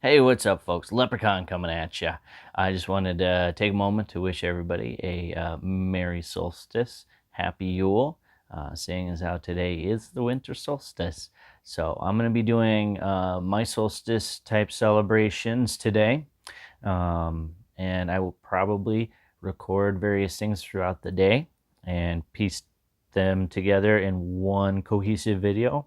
Hey, what's up, folks? Leprechaun coming at ya. I just wanted to take a moment to wish everybody a Merry Solstice, Happy Yule, seeing as how today is the winter solstice. So I'm going to be doing my solstice type celebrations today, and I will probably record various things throughout the day and piece them together in one cohesive video.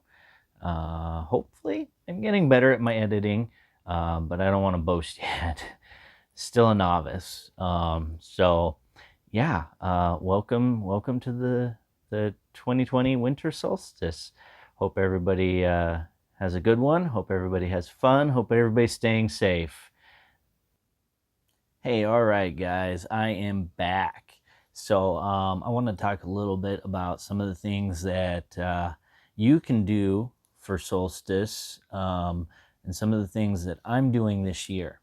Hopefully, I'm getting better at my editing, but I don't want to boast yet. Still a novice. So, yeah, welcome to the 2020 winter solstice. Hope everybody has a good one. Hope everybody has fun. Hope everybody's staying safe. Hey, all right, guys, I am back. So, I want to talk a little bit about some of the things that you can do for solstice, and some of the things that I'm doing this year.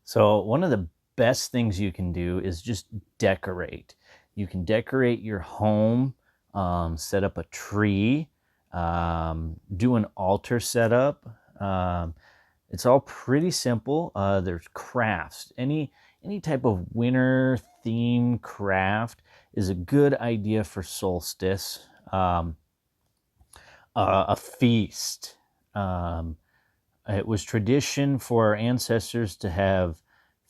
So, one of the best things you can do is just decorate. You can decorate your home, set up a tree, do an altar setup. It's all pretty simple. There's crafts. Any type of winter theme craft is a good idea for solstice. A feast. It was tradition for our ancestors to have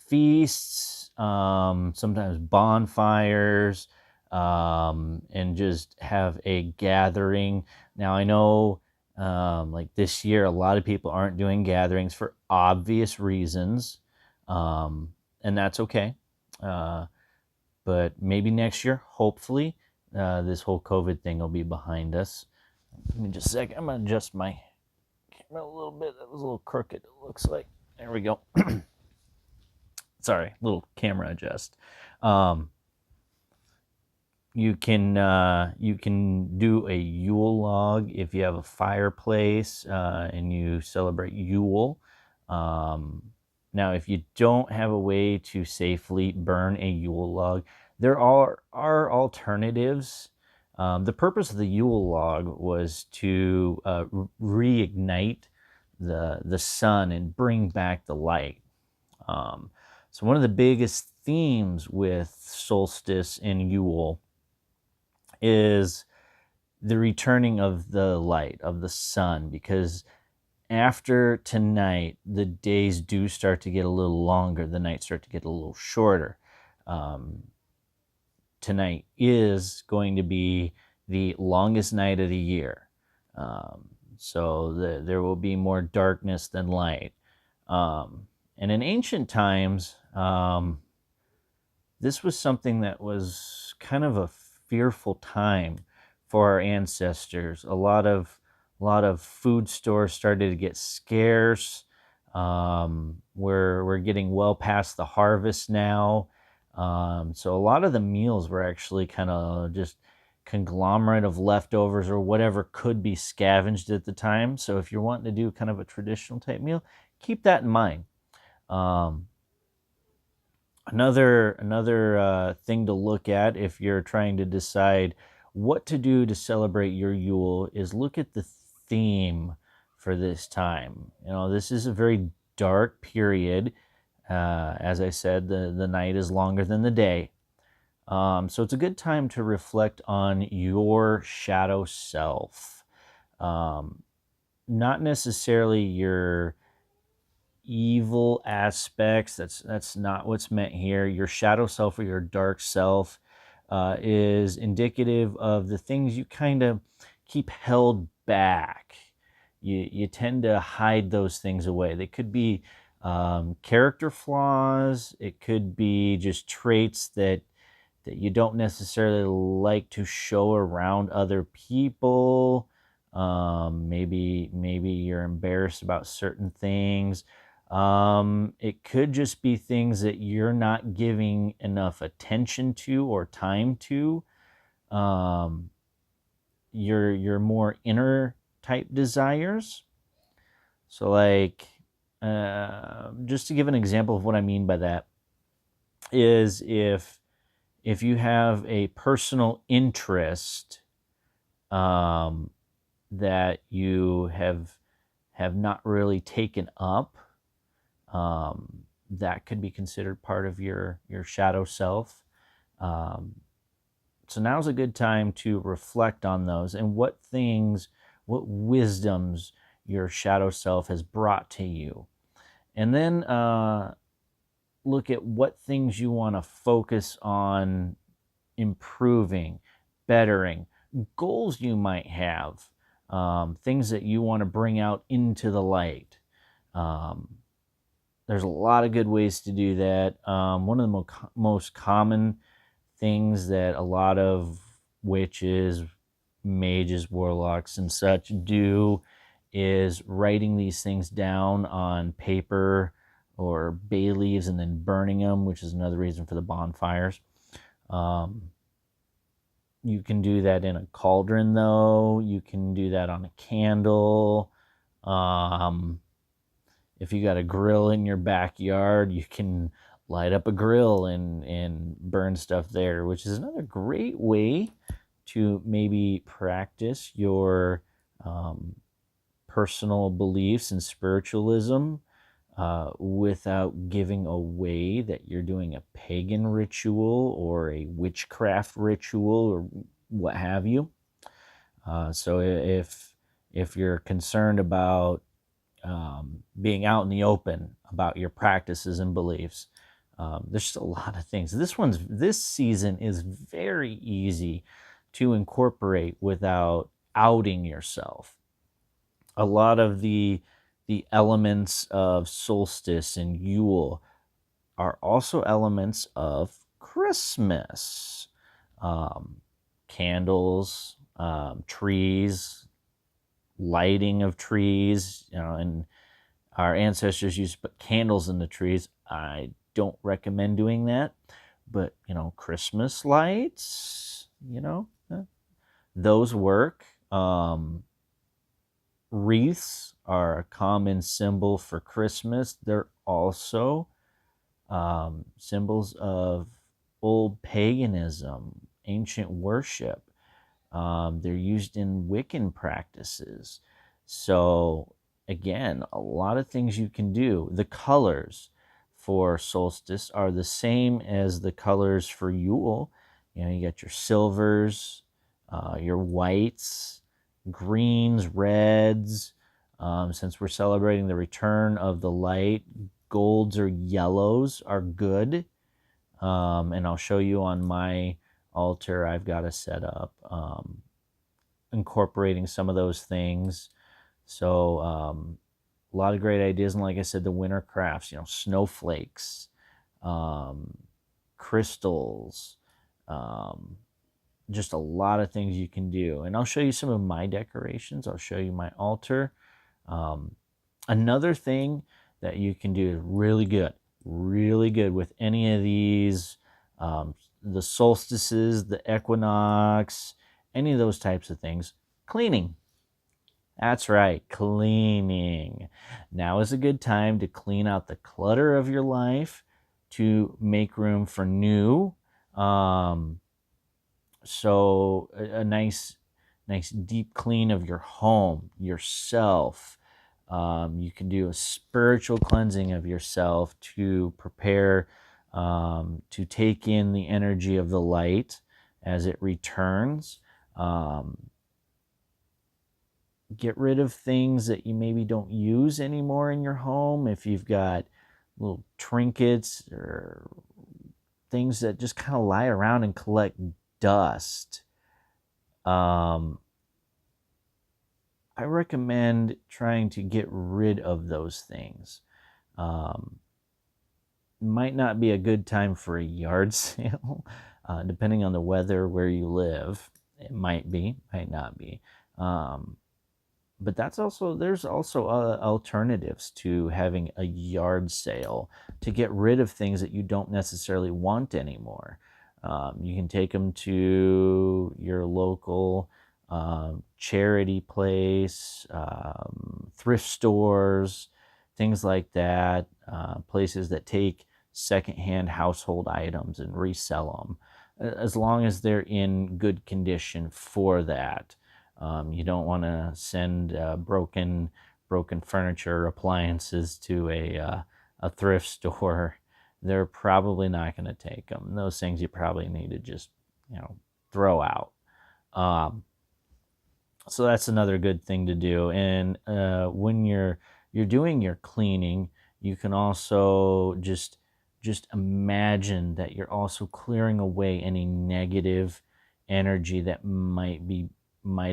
feasts, sometimes bonfires, and just have a gathering. Now, I know, like this year, a lot of people aren't doing gatherings for obvious reasons, and that's okay. But maybe next year, hopefully, this whole COVID thing will be behind us. Give me just a second. I'm going to adjust my camera a little bit. That was a little crooked, it looks like. There we go. Sorry, little camera adjust. You can do a Yule log if you have a fireplace and you celebrate Yule. Now, if you don't have a way to safely burn a Yule log, there are alternatives. The purpose of the Yule log was to reignite the sun and bring back the light. So one of the biggest themes with solstice and Yule is the returning of the light of the sun, because after tonight, the days do start to get a little longer. The nights start to get a little shorter. Tonight is going to be the longest night of the year. So there will be more darkness than light. And in ancient times, this was something that was kind of a fearful time for our ancestors. A lot of food stores started to get scarce. We're getting well past the harvest now. So a lot of the meals were actually kind of just conglomerate of leftovers or whatever could be scavenged at the time. So if you're wanting to do kind of a traditional type meal, keep that in mind. Another thing to look at if you're trying to decide what to do to celebrate your Yule is look at the theme for this time. You know, this is a very dark period. As I said, the night is longer than the day. So it's a good time to reflect on your shadow self. Not necessarily your evil aspects. That's not what's meant here. Your shadow self or your dark self is indicative of the things you kind of keep held back. You tend to hide those things away. They could be character flaws. It could be just traits that you don't necessarily like to show around other people. Maybe you're embarrassed about certain things. It could just be things that you're not giving enough attention to or time to. Your more inner type desires. So like, just to give an example of what I mean by that is if you have a personal interest that you have have not really taken up, that could be considered part of your shadow self. So now's a good time to reflect on those and what wisdoms your shadow self has brought to you. And then look at what things you want to focus on improving, bettering, goals you might have, things that you want to bring out into the light. There's a lot of good ways to do that. One of the most common things that a lot of witches, mages, warlocks, and such do is writing these things down on paper or bay leaves and then burning them, which is another reason for the bonfires. You can do that in a cauldron, though. You can do that on a candle. If you got a grill in your backyard, you can light up a grill and burn stuff there, which is another great way to maybe practice your personal beliefs and spiritualism without giving away that you're doing a pagan ritual or a witchcraft ritual or what have you. So if you're concerned about being out in the open about your practices and beliefs, there's just a lot of things. This season is very easy to incorporate without outing yourself. A lot of the elements of Solstice and Yule are also elements of Christmas. Candles, trees, lighting of trees, and our ancestors used to put candles in the trees. I don't recommend doing that, but Christmas lights, those work. Wreaths are a common symbol for Christmas. They're also symbols of old paganism, ancient worship. They're used in Wiccan practices. So again, a lot of things you can do. The colors for solstice are the same as the colors for Yule. You got your silvers, your whites, greens, reds. Since we're celebrating the return of the light, golds or yellows are good. And I'll show you on my altar. I've got a setup incorporating some of those things. So a lot of great ideas. And like I said, the winter crafts, snowflakes, crystals, just a lot of things you can do. And I'll show you some of my decorations. I'll show you my altar. Another thing that you can do is really good with any of these, the solstices, the equinox, any of those types of things. Cleaning. That's right, cleaning. Now is a good time to clean out the clutter of your life to make room for new. So a nice deep clean of your home, yourself. You can do a spiritual cleansing of yourself to prepare to take in the energy of the light as it returns. Get rid of things that you maybe don't use anymore in your home. If you've got little trinkets or things that just kind of lie around and collect dust, I recommend trying to get rid of those things. Might not be a good time for a yard sale, depending on the weather where you live. It might be, might not be. But there's also alternatives to having a yard sale to get rid of things that you don't necessarily want anymore. You can take them to your local charity place, thrift stores, things like that, places that take secondhand household items and resell them, as long as they're in good condition for that. You don't want to send broken broken furniture or appliances to a thrift store, they're probably not going to take them. Those things you probably need to just, throw out. So that's another good thing to do. And when you're doing your cleaning, you can also just imagine that you're also clearing away any negative energy that might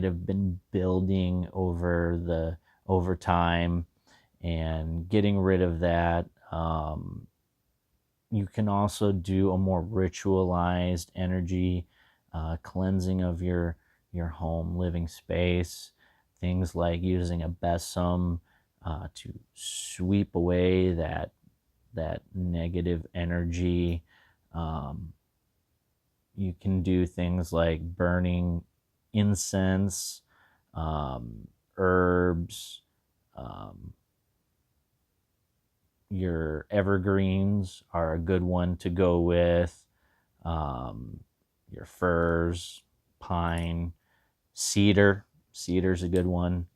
have been building over time, and getting rid of that. You can also do a more ritualized energy cleansing of your home living space. Things like using a besom to sweep away that negative energy. You can do things like burning incense, herbs, your evergreens are a good one to go with. Your firs, pine, cedar. Cedar's a good one.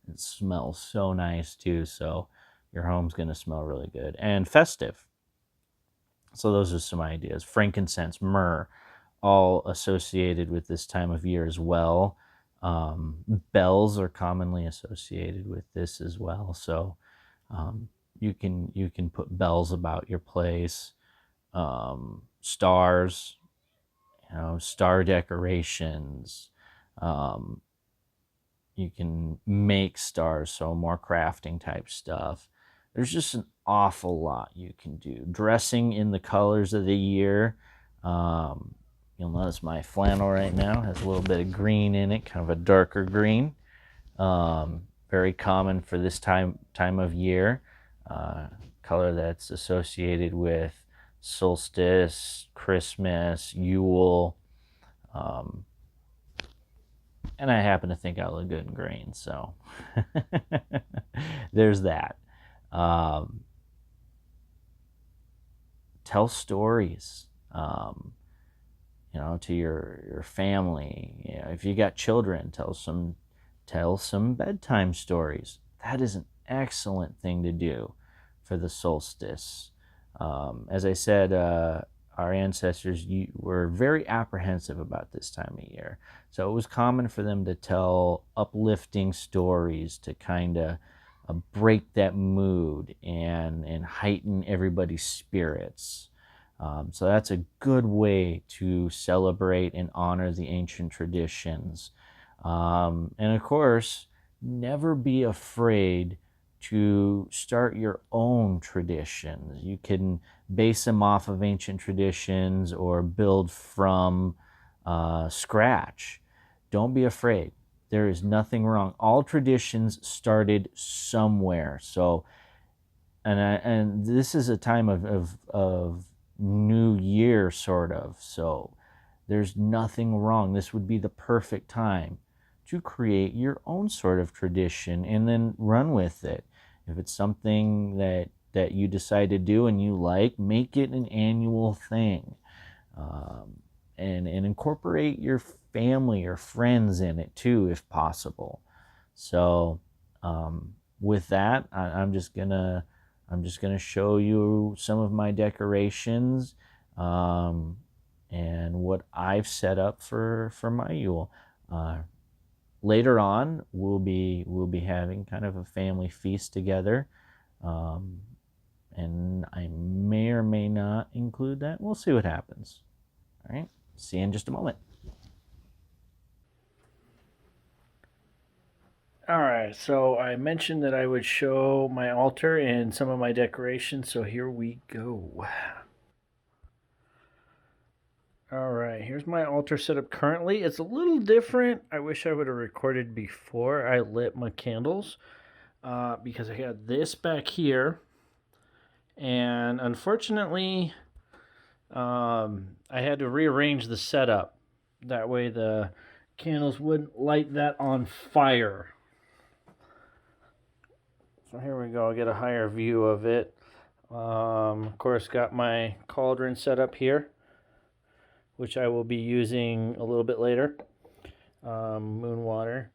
It smells so nice too, so your home's going to smell really good. And festive. So those are some ideas. Frankincense, myrrh, all associated with this time of year as well. Bells are commonly associated with this as well. So you can put bells about your place. Stars, star decorations. You can make stars, so more crafting type stuff. There's just an awful lot you can do. Dressing in the colors of the year. You'll notice my flannel right now has a little bit of green in it, kind of a darker green. Very common for this time of year. Color that's associated with Solstice, Christmas, Yule. And I happen to think I look good in green, so there's that. Tell stories, to your family. If you got children, tell some bedtime stories. That is an excellent thing to do for the solstice. As I said, our ancestors were very apprehensive about this time of year. So it was common for them to tell uplifting stories to kind of break that mood and heighten everybody's spirits. So that's a good way to celebrate and honor the ancient traditions. And of course, never be afraid to start your own traditions. You can base them off of ancient traditions or build from scratch. Don't be afraid. There is nothing wrong. All traditions started somewhere. So, and this is a time of new year, sort of. So, there's nothing wrong. This would be the perfect time to create your own sort of tradition and then run with it. If it's something that you decide to do and you like, make it an annual thing. And incorporate your family or friends in it too, if possible. So with that, I'm just gonna show you some of my decorations and what I've set up for my Yule. Later on, we'll be having kind of a family feast together, and I may or may not include that. We'll see what happens. All right, see you in just a moment. All right, so I mentioned that I would show my altar and some of my decorations, so here we go. All right, here's my altar setup currently. It's a little different. I wish I would have recorded before I lit my candles because I got this back here. And unfortunately, I had to rearrange the setup. That way the candles wouldn't light that on fire. So here we go. I'll get a higher view of it. Of course, got my cauldron set up here, which I will be using a little bit later. Moon water,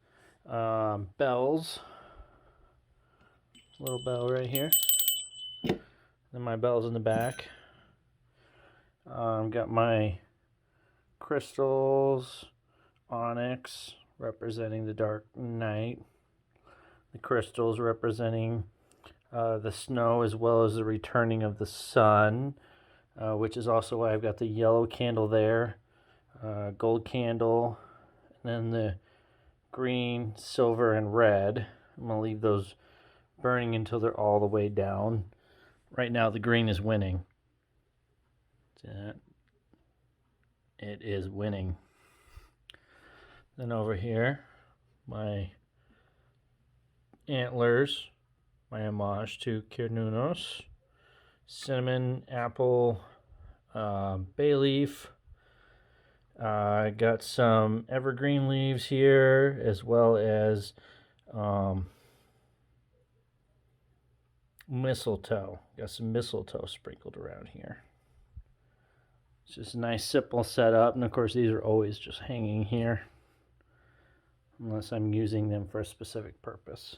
bells, Little bell right here. Then my bell's in the back. Got my crystals, onyx representing the dark night. The crystals representing the snow as well as the returning of the sun, which is also why I've got the yellow candle there, gold candle, and then the green, silver, and red. I'm going to leave those burning until they're all the way down. Right now the green is winning. See that? It is winning. Then over here, my antlers, my homage to Cernunnos, cinnamon, apple, bay leaf. I got some evergreen leaves here, as well as mistletoe. Got some mistletoe sprinkled around here. It's just a nice simple setup, and of course these are always just hanging here unless I'm using them for a specific purpose.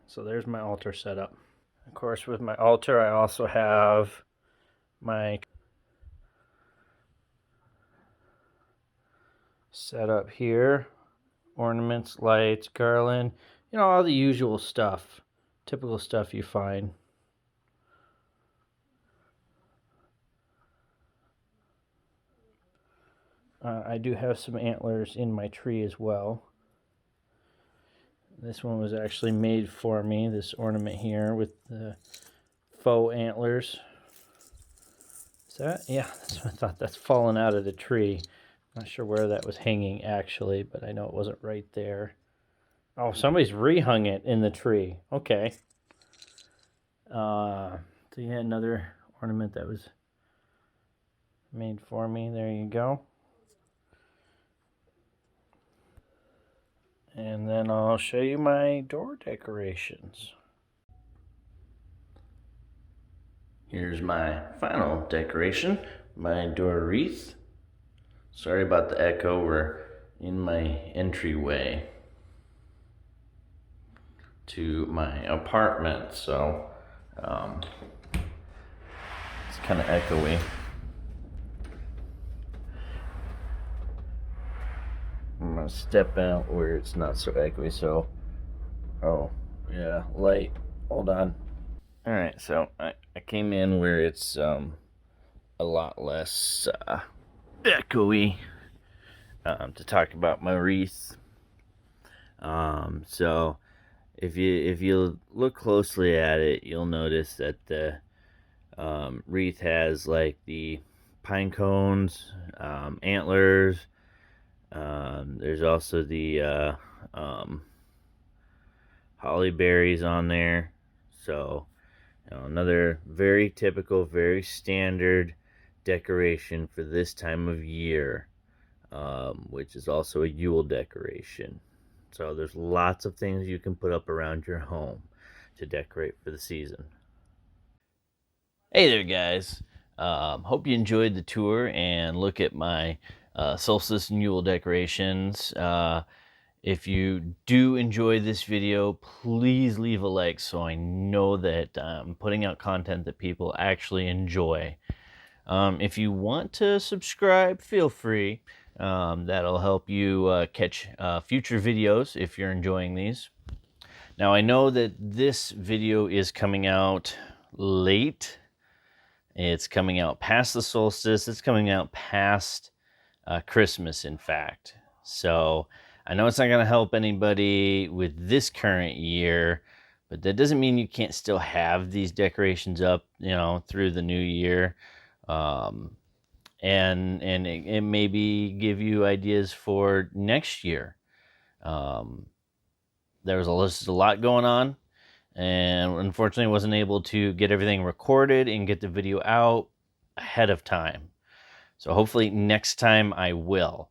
So there's my altar setup. Of course, with my altar I also have my setup here, ornaments, lights, garland, you know, all the usual stuff, typical stuff you find. I do have some antlers in my tree as well. This one was actually made for me, this ornament here with the faux antlers. Is that? Yeah, that's what I thought. That's fallen out of the tree. Not sure where that was hanging actually, but I know it wasn't right there. Oh, somebody's rehung it in the tree. Okay. So yeah, another ornament that was made for me. There you go. And then I'll show you my door decorations. Here's my final decoration, my door wreath. Sorry about the echo, we're in my entryway to my apartment, so it's kind of echoey. I'm gonna step out where it's not so echoey, so, oh, yeah, light, hold on. All right, so I came in where it's a lot less echoey to talk about my wreath. So if you look closely at it, you'll notice that the wreath has like the pine cones, antlers. There's also the holly berries on there. So, you know, another very typical, very standard decoration for this time of year, which is also a Yule decoration. So there's lots of things you can put up around your home to decorate for the season. Hey there, guys. Hope you enjoyed the tour and look at my Solstice and Yule decorations. If you do enjoy this video, please leave a like so I know that I'm putting out content that people actually enjoy. If you want to subscribe, feel free. That'll help you catch future videos if you're enjoying these. Now, I know that this video is coming out late. It's coming out past the solstice. It's coming out past Christmas, in fact. So I know it's not going to help anybody with this current year, but that doesn't mean you can't still have these decorations up, you know, through the new year. And it maybe give you ideas for next year. There was a lot going on, and unfortunately wasn't able to get everything recorded and get the video out ahead of time. So hopefully next time I will.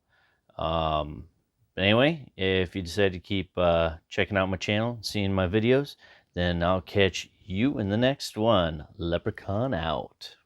But anyway, if you decide to keep checking out my channel, seeing my videos, then I'll catch you in the next one. Leprechaun out.